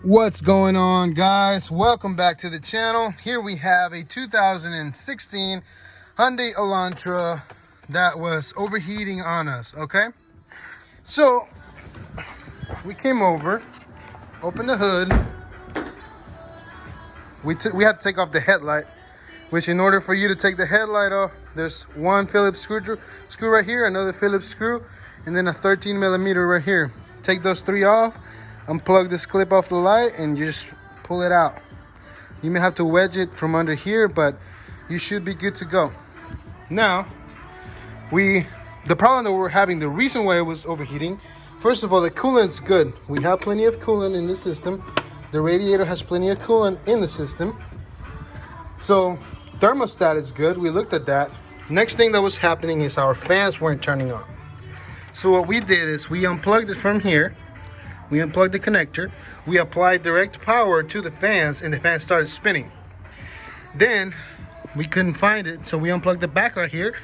What's going on, guys? Welcome back to the channel. Here we have a 2016 Hyundai Elantra that was overheating on us. Okay, so we came over, opened the hood. We had to take off the headlight, which in order for you to take the headlight off, there's one Phillips screw right here, another Phillips screw, and then a 13 millimeter right here. Take those three off, unplug this clip off the light, and you just pull it out. You may have to wedge it from under here, but you should be good to go. Now, the problem that we're having, the reason why it was overheating, first of all, the coolant's good. We have plenty of coolant in the system. The radiator has plenty of coolant in the system. So thermostat is good. We looked at that. Next thing that was happening is our fans weren't turning on. So what we did is we unplugged it from here. We unplugged the connector. We applied direct power to the fans, and the fans started spinning. Then we couldn't find it, so we unplugged the back right here,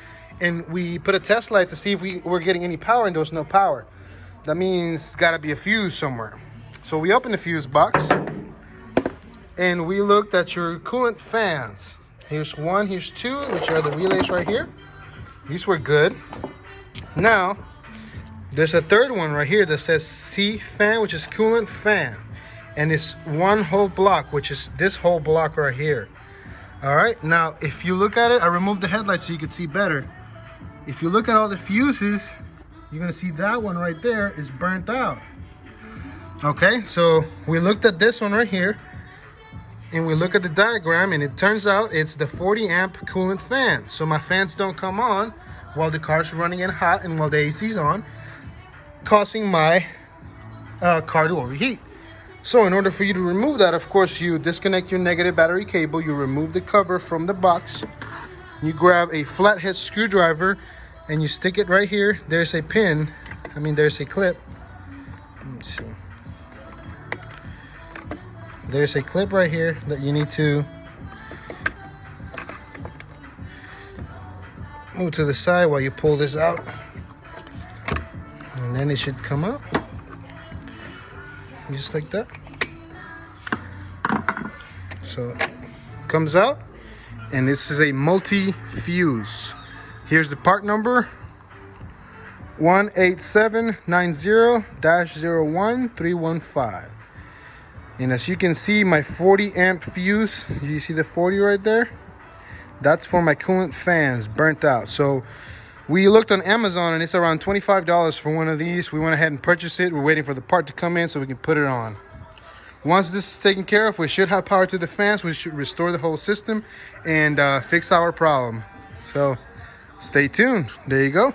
and we put a test light to see if we were getting any power, and there was no power. That means it's got to be a fuse somewhere. So we opened the fuse box, and we looked at your coolant fans. Here's one, here's two, which are the relays right here. These were good. Now, there's a third one right here that says C fan, which is coolant fan. And it's one whole block, which is this whole block right here. All right, now if you look at it, I removed the headlights so you could see better. If you look at all the fuses, you're gonna see that one right there is burnt out. Okay, so we looked at this one right here, and we look at the diagram, and it turns out it's the 40 amp coolant fan. So my fans don't come on while the car's running in hot and while the AC's on, causing my car to overheat. So in order for you to remove that, of course, you disconnect your negative battery cable, you remove the cover from the box, you grab a flathead screwdriver, and you stick it right here. There's a pin, there's a clip. Let me see. There's a clip right here that you need to move to the side while you pull this out. And then it should come out just like that. So it comes out, and this is a multi-fuse. Here's the part number 18790-01315. And as you can see, my 40 amp fuse, you see the 40 right there? That's for my coolant fans, burnt out. So we looked on Amazon, and it's around $25 for one of these. We went ahead and purchased it. We're waiting for the part to come in so we can put it on. Once this is taken care of, we should have power to the fans. We should restore the whole system and fix our problem. So stay tuned. There you go.